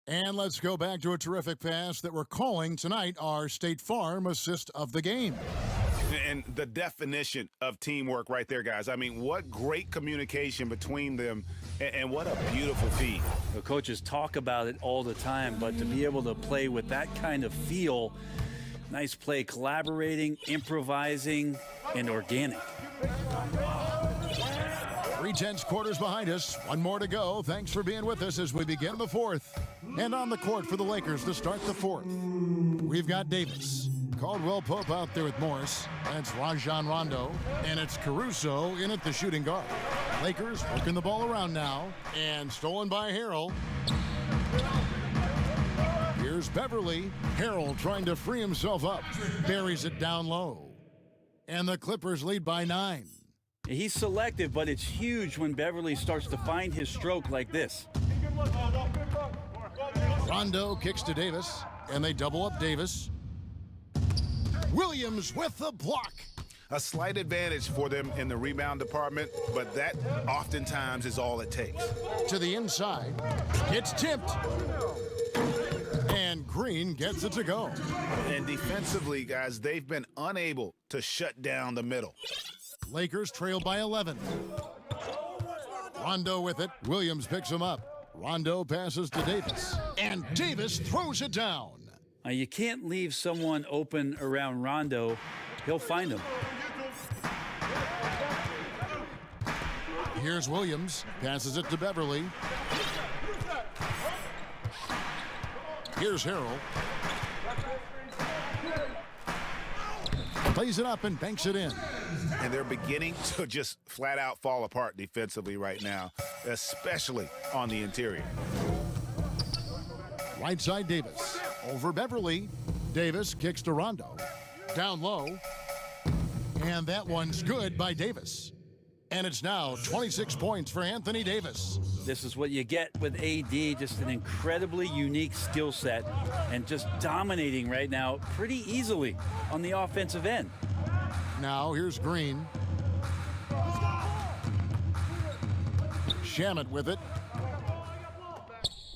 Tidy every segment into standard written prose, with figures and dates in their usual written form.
And let's go back to a terrific pass that we're calling tonight our State Farm assist of the game. And the definition of teamwork right there, guys. I mean, what great communication between them, and what a beautiful feed. The coaches talk about it all the time, but to be able to play with that kind of feel, nice play, collaborating, improvising, and organic. 3/10 quarters behind us. One more to go. Thanks for being with us as we begin the fourth. And on the court for the Lakers to start the fourth, we've got Davis. Caldwell Pope out there with Morris. That's Rajon Rondo. And it's Caruso in at the shooting guard. Lakers working the ball around now. And stolen by Harrell. Here's Beverly. Harrell trying to free himself up. Buries it down low. And the Clippers lead by 9. He's selective, but it's huge when Beverly starts to find his stroke like this. Rondo kicks to Davis, and they double up Davis. Williams with the block. A slight advantage for them in the rebound department, but that oftentimes is all it takes. To the inside. It's tipped. And Green gets it to go. And defensively, guys, they've been unable to shut down the middle. Lakers trail by 11. Rondo with it. Williams picks him up. Rondo passes to Davis. And Davis throws it down. You can't leave someone open around Rondo. He'll find him. Here's Williams. Passes it to Beverly. Here's Harrell. Plays it up and banks it in. And they're beginning to just flat out fall apart defensively right now, especially on the interior. Right side Davis. Over Beverly. Davis kicks to Rondo. Down low. And that one's good by Davis. And it's now 26 points for Anthony Davis. This is what you get with AD, just an incredibly unique skill set and just dominating right now pretty easily on the offensive end. Now here's Green. Shamet with it.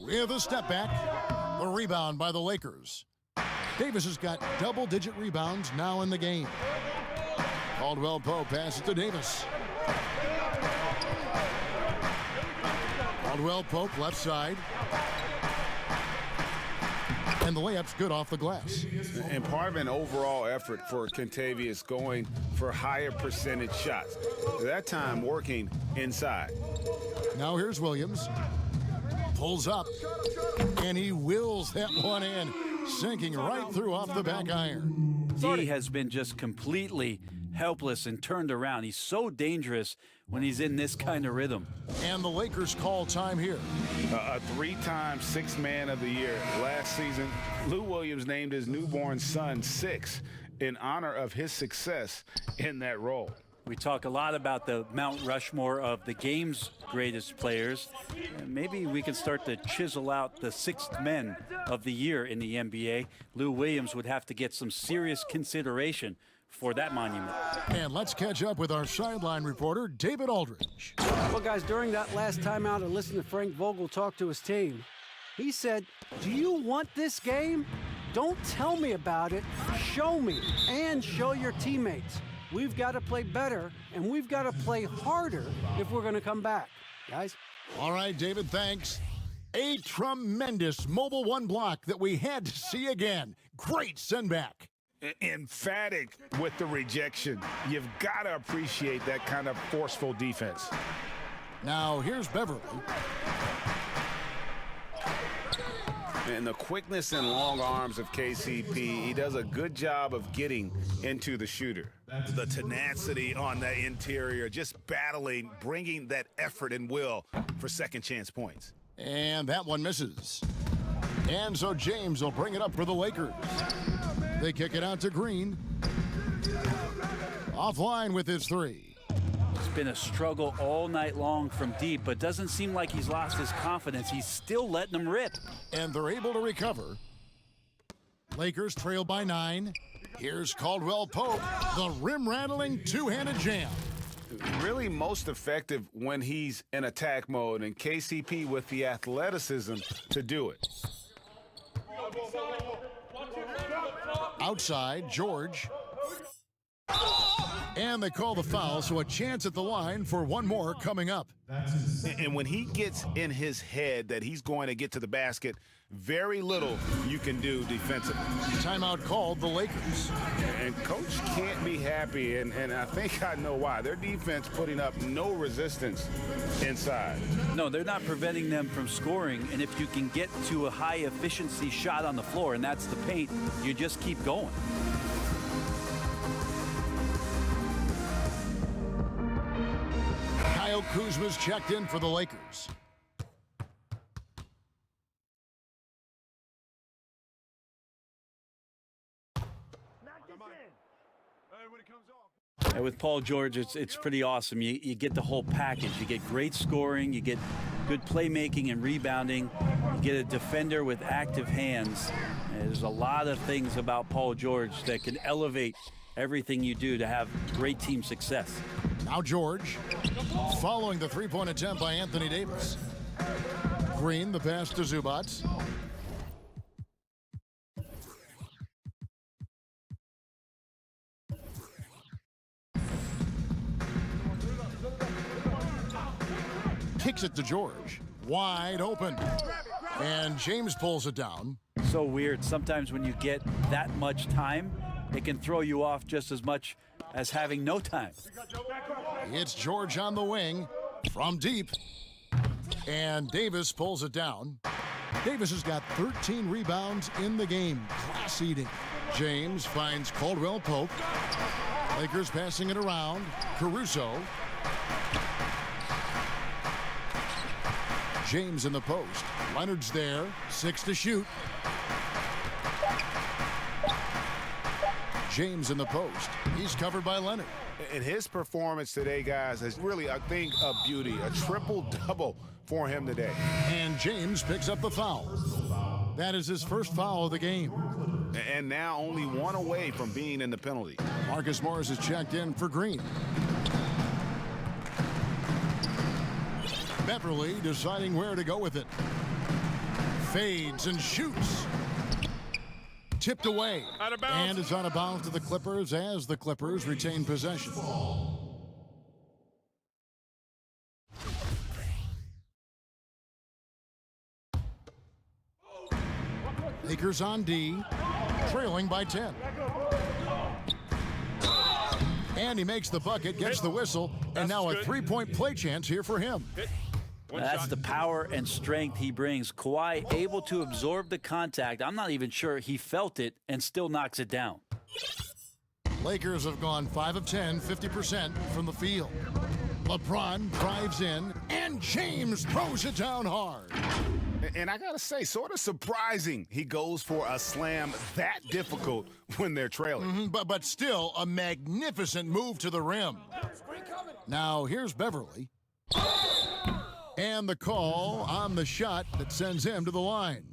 With a step back. The rebound by the Lakers. Davis has got double-digit rebounds now in the game. Caldwell Pope passes to Davis. Caldwell Pope left side. And the layup's good off the glass. And part of an overall effort for Kentavious going for higher percentage shots. That time working inside. Now here's Williams. Pulls up. And he wills that one in. Sinking right through off the back iron. D has been just completely helpless and turned around. He's so dangerous when he's in this kind of rhythm. And the Lakers call time here. A three-time Sixth Man of the Year. Last season, Lou Williams named his newborn son Six in honor of his success in that role. We talk a lot about the Mount Rushmore of the game's greatest players. Maybe we can start to chisel out the sixth men of the year in the NBA. Lou Williams would have to get some serious consideration for that monument. And let's catch up with our sideline reporter, David Aldridge. Well, guys, during that last timeout, I listened to Frank Vogel talk to his team. He said, "Do you want this game? Don't tell me about it. Show me and show your teammates. We've got to play better, and we've got to play harder if we're going to come back." Guys? All right, David, thanks. A tremendous Mobile One block that we had to see again. Great send back. Emphatic with the rejection. You've got to appreciate that kind of forceful defense. Now here's Beverly. And the quickness and long arms of KCP, he does a good job of getting into the shooter. The tenacity on the interior, just battling, bringing that effort and will for second chance points. And that one misses. And so James will bring it up for the Lakers. They kick it out to Green. Offline with his three. It's been a struggle all night long from deep, but doesn't seem like he's lost his confidence. He's still letting them rip. And they're able to recover. Lakers trail by 9. Here's Caldwell Pope, the rim-rattling two-handed jam. Really most effective when he's in attack mode, and KCP with the athleticism to do it. Outside, George. And they call the foul, so a chance at the line for one more coming up. And when he gets in his head that he's going to get to the basket, very little you can do defensively. Timeout called the Lakers. And coach can't be happy, and I think I know why. Their defense putting up no resistance inside. No, they're not preventing them from scoring, and if you can get to a high-efficiency shot on the floor, and that's the paint, you just keep going. Kyle Kuzma's checked in for the Lakers. And with Paul George, it's pretty awesome. You get the whole package. You get great scoring, you get good playmaking and rebounding, you get a defender with active hands. And there's a lot of things about Paul George that can elevate everything you do to have great team success. Now George, following the three-point attempt by Anthony Davis. Green, the pass to Zubac. Kicks it to George. Wide open. And James pulls it down. So weird. Sometimes when you get that much time, it can throw you off just as much as having no time. It's George on the wing from deep. And Davis pulls it down. Davis has got 13 rebounds in the game. Class eating. James finds Caldwell Pope. Lakers passing it around. Caruso. James in the post. Leonard's there. 6 to shoot. James in the post. He's covered by Leonard. And his performance today, guys, is really a thing of beauty. A triple-double for him today. And James picks up the foul. That is his first foul of the game. And now only one away from being in the penalty. Marcus Morris is checked in for Green. Beverly deciding where to go with it. Fades and shoots. Tipped away. Out of bounds. And is out of bounds to the Clippers as the Clippers retain possession. Lakers on D, trailing by 10. And he makes the bucket, gets the whistle, and now a three-point play chance here for him. That's the power and strength he brings. Kawhi able to absorb the contact. I'm not even sure he felt it and still knocks it down. Lakers have gone 5 of 10, 50% from the field. LeBron drives in, and James throws it down hard. And I got to say, sort of surprising he goes for a slam that difficult when they're trailing. But still a magnificent move to the rim. Now here's Beverly. And the call on the shot that sends him to the line.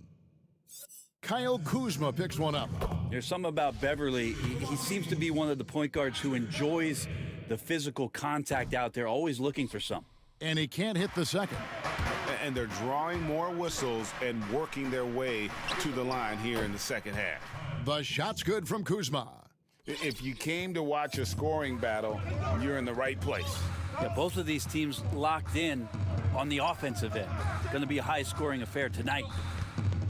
Kyle Kuzma picks one up. There's something about Beverly. He seems to be one of the point guards who enjoys the physical contact out there, always looking for something. And he can't hit the second. And they're drawing more whistles and working their way to the line here in the second half. The shot's good from Kuzma. If you came to watch a scoring battle, you're in the right place. Yeah, both of these teams locked in on the offensive end. Going to be a high-scoring affair tonight.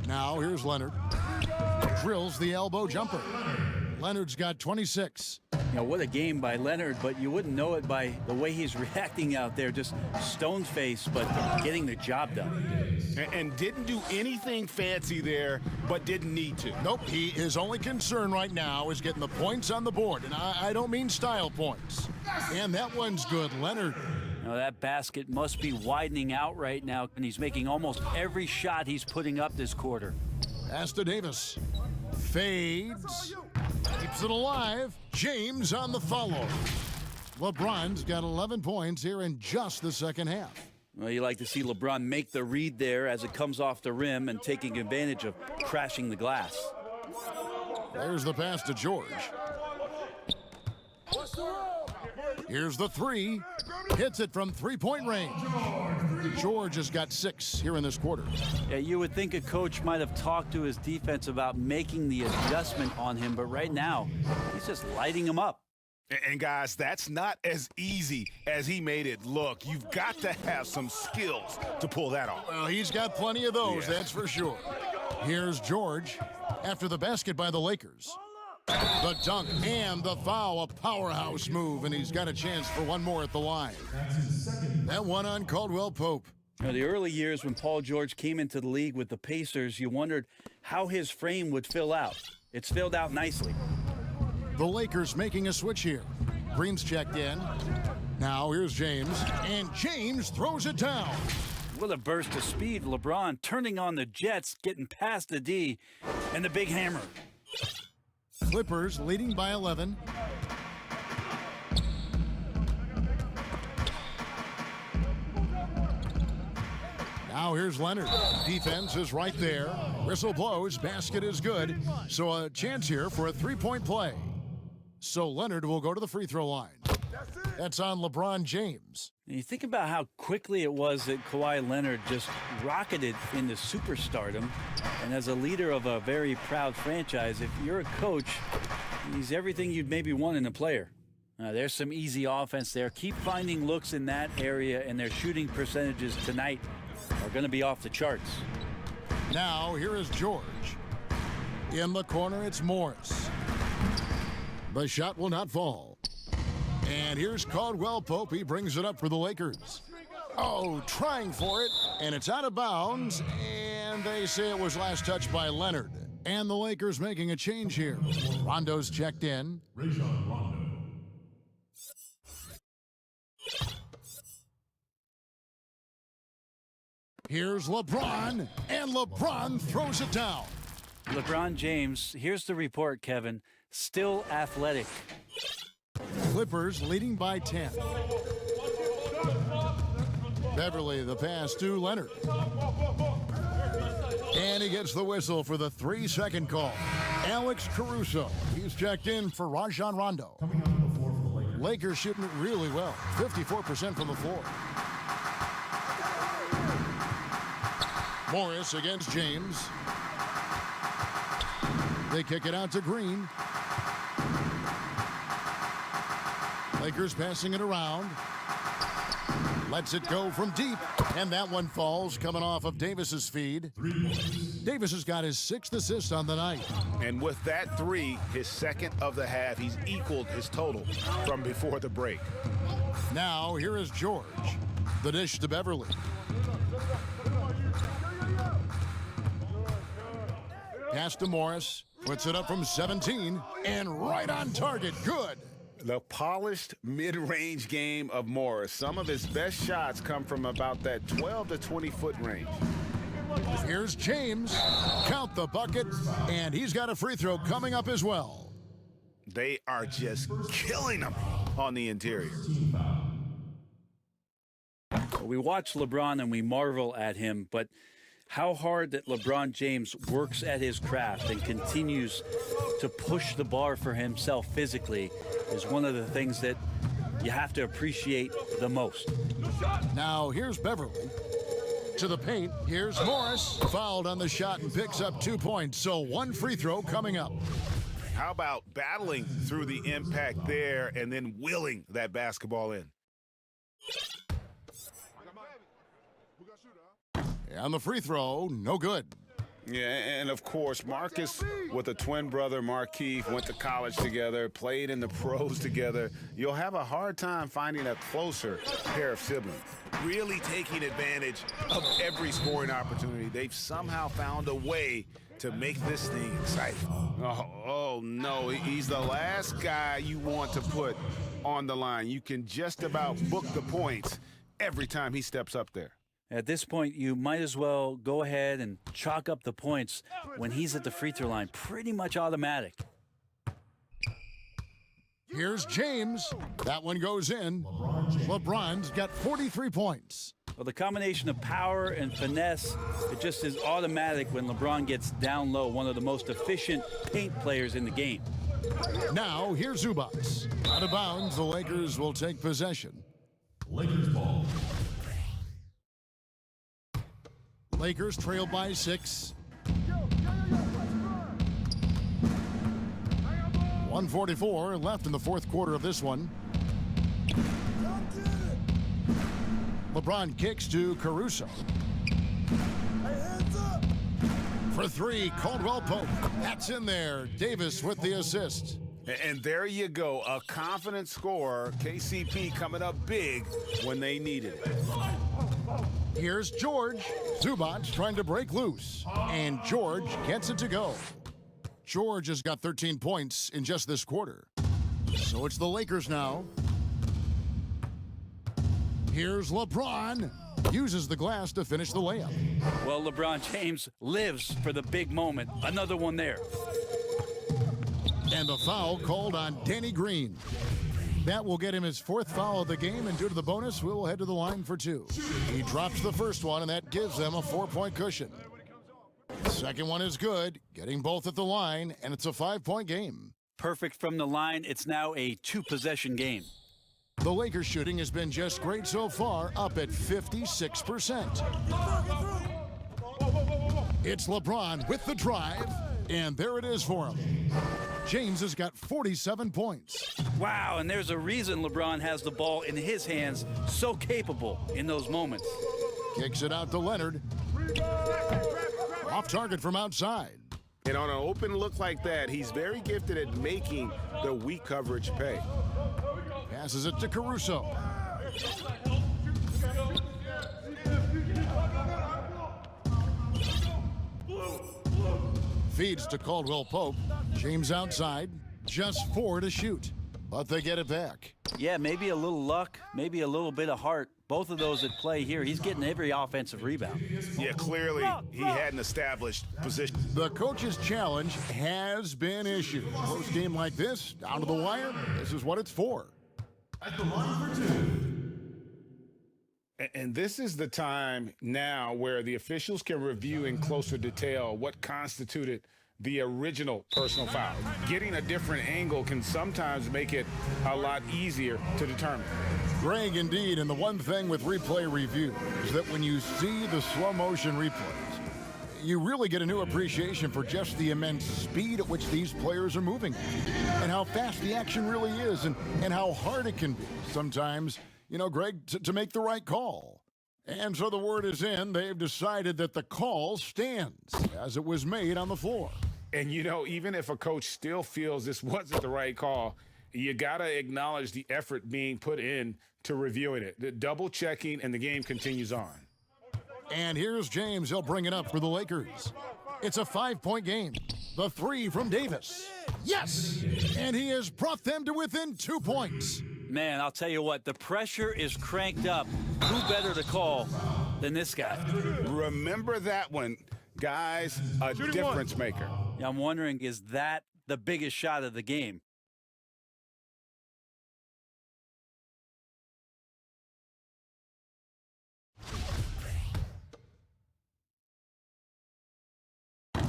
Now here's Leonard. Drills the elbow jumper. Leonard's got 26. You know, what a game by Leonard, but you wouldn't know it by the way he's reacting out there. Just stone-faced, but getting the job done. And didn't do anything fancy there, but didn't need to. Nope, his only concern right now is getting the points on the board. And I don't mean style points. And that one's good, Leonard. You know, that basket must be widening out right now, and he's making almost every shot he's putting up this quarter. Pass to Davis. Fades. Keeps it alive. James on the follow. LeBron's got 11 points here in just the second half. Well, you like to see LeBron make the read there as it comes off the rim and taking advantage of crashing the glass. There's the pass to George. Here's the three. Hits it from three-point range. George has got 6 here in this quarter. Yeah, you would think a coach might have talked to his defense about making the adjustment on him, but right now, he's just lighting him up. And guys, that's not as easy as he made it look. You've got to have some skills to pull that off. Well, he's got plenty of those, that's for sure. Here's George after the basket by the Lakers. The dunk and the foul, a powerhouse move, and he's got a chance for one more at the line. That one on Caldwell Pope. Now, the early years when Paul George came into the league with the Pacers, you wondered how his frame would fill out. It's filled out nicely. The Lakers making a switch here. Green's checked in. Now here's James, and James throws it down. What a burst of speed. LeBron turning on the Jets, getting past the D, and the big hammer. Clippers leading by 11. Now here's Leonard. Defense is right there. Whistle blows. Basket is good. So a chance here for a three-point play. So Leonard will go to the free throw line. That's on LeBron James. You think about how quickly it was that Kawhi Leonard just rocketed into superstardom. And as a leader of a very proud franchise, if you're a coach, he's everything you'd maybe want in a player. There's some easy offense there. Keep finding looks in that area, and their shooting percentages tonight are going to be off the charts. Now here is George. In the corner, it's Morris. The shot will not fall. And here's Caldwell Pope. He brings it up for the Lakers. Oh, trying for it, and it's out of bounds, and they say it was last touched by Leonard. And the Lakers making a change here. Rondo's checked in. Here's LeBron, and LeBron throws it down. LeBron James, here's the report, Kevin, still athletic. Clippers leading by 10. Beverly, the pass to Leonard. And he gets the whistle for the 3-second call. Alex Caruso, he's checked in for Rajon Rondo. Lakers shooting it really well, 54% from the floor. Morris against James. They kick it out to Green. Lakers passing it around. Lets it go from deep, and that one falls, coming off of Davis's feed. Davis has got his 6th assist on the night. And with that 3, his 2nd of the half, he's equaled his total from before the break. Now here is George. The dish to Beverly. Pass to Morris. Puts it up from 17, and right on target. Good. The polished mid-range game of Morris. Some of his best shots come from about that 12 to 20-foot range. Here's James. Count the bucket, and he's got a free throw coming up as well. They are just killing him on the interior. We watch LeBron and we marvel at him, but how hard that LeBron James works at his craft and continues to push the bar for himself physically is one of the things that you have to appreciate the most. Now here's Beverly to the paint. Here's Morris. Fouled on the shot and picks up 2 points. So one free throw coming up. How about battling through the impact there and then willing that basketball in? And the free throw, no good. Yeah, and of course, Marcus with a twin brother, Markeith, went to college together, played in the pros together. You'll have a hard time finding a closer pair of siblings. Really taking advantage of every scoring opportunity. They've somehow found a way to make this thing exciting. Oh no, he's the last guy you want to put on the line. You can just about book the points every time he steps up there. At this point, you might as well go ahead and chalk up the points when he's at the free throw line. Pretty much automatic. Here's James. That one goes in. LeBron's got 43 points. Well, the combination of power and finesse, it just is automatic when LeBron gets down low, one of the most efficient paint players in the game. Now, here's Zubats. Out of bounds, the Lakers will take possession. Lakers ball. Lakers trail by 6. 1:44 left in the fourth quarter of this one. LeBron kicks to Caruso. For 3, Caldwell Pope. That's in there. Davis with the assist. And there you go, a confident scorer. KCP coming up big when they needed it. Here's George. Zubats trying to break loose. And George gets it to go. George has got 13 points in just this quarter. So it's the Lakers now. Here's LeBron. Uses the glass to finish the layup. Well, LeBron James lives for the big moment. Another one there. And the foul called on Danny Green. That will get him his 4th foul of the game, and due to the bonus, we'll head to the line for 2. He drops the first one, and that gives them a 4-point cushion. The second one is good, getting both at the line, and it's a 5-point game. Perfect from the line. It's now a 2-possession game. The Lakers shooting has been just great so far, up at 56%. It's LeBron with the drive, and there it is for him. James has got 47 points. Wow, and there's a reason LeBron has the ball in his hands, so capable in those moments. Kicks it out to Leonard. Off target from outside. And on an open look like that, he's very gifted at making the weak coverage pay. Passes it to Caruso. Feeds to Caldwell Pope. James outside. Just 4 to shoot. But they get it back. Yeah, maybe a little luck, maybe a little bit of heart. Both of those at play here. He's getting every offensive rebound. Yeah, clearly he had an established position. The coach's challenge has been issued. Close game like this, down to the wire, this is what it's for. At the line for 2. And this is the time now where the officials can review in closer detail what constituted the original personal foul. Getting a different angle can sometimes make it a lot easier to determine. Greg, indeed, and the one thing with replay review is that when you see the slow motion replays, you really get a new appreciation for just the immense speed at which these players are moving and how fast the action really is and how hard it can be sometimes, you know, Greg, to make the right call. And so the word is in. They've decided that the call stands as it was made on the floor. And, you know, even if a coach still feels this wasn't the right call, you got to acknowledge the effort being put in to reviewing it, the double checking, and the game continues on. And here's James. He'll bring it up for the Lakers. It's a 5-point game. The 3 from Davis. Yes! And he has brought them to within 2 points. Man, I'll tell you what, the pressure is cranked up. Who better to call than this guy? Remember that one, guys, a difference maker. Yeah, I'm wondering, is that the biggest shot of the game?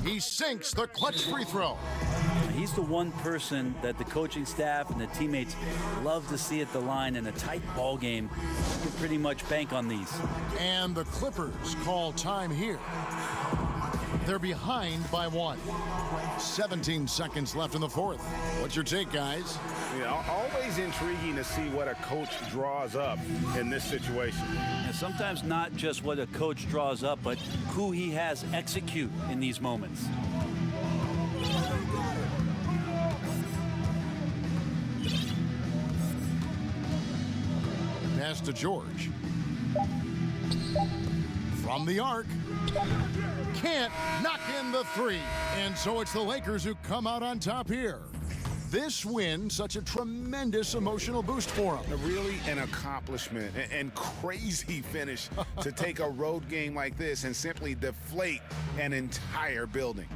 He sinks the clutch free throw. He's the one person that the coaching staff and the teammates love to see at the line in a tight ball game. You can pretty much bank on these. And the Clippers call time here. They're behind by 1. 17 seconds left in the fourth. What's your take, guys? Yeah, always intriguing to see what a coach draws up in this situation. And sometimes not just what a coach draws up, but who he has execute in these moments. Pass to George. From the arc. Can't knock in the 3. And so it's the Lakers who come out on top here. This win, such a tremendous emotional boost for them. Really an accomplishment and crazy finish to take a road game like this and simply deflate an entire building.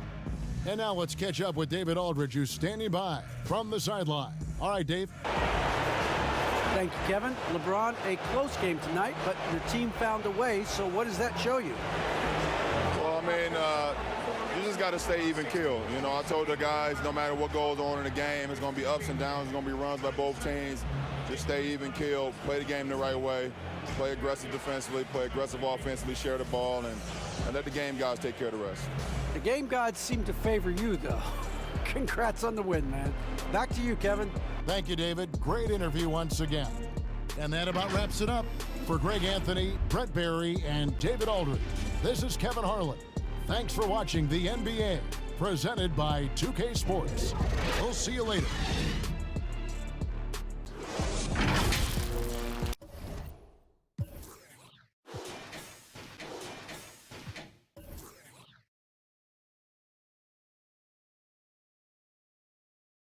And now let's catch up with David Aldridge, who's standing by from the sideline. All right, Dave. Thank you, Kevin. LeBron, a close game tonight, but your team found a way, so what does that show you? Well, I mean, you just got to stay even keel. You know, I told the guys, no matter what goes on in the game, it's going to be ups and downs. It's going to be runs by both teams. Just stay even keel, play the game the right way, play aggressive defensively, play aggressive offensively, share the ball, and let the game guys take care of the rest. The game gods seem to favor you, though. Congrats on the win, man. Back to you, Kevin. Thank you, David. Great interview once again. And that about wraps it up. For Greg Anthony, Brett Barry, and David Aldridge, this is Kevin Harlan. Thanks for watching the NBA, presented by 2K Sports. We'll see you later.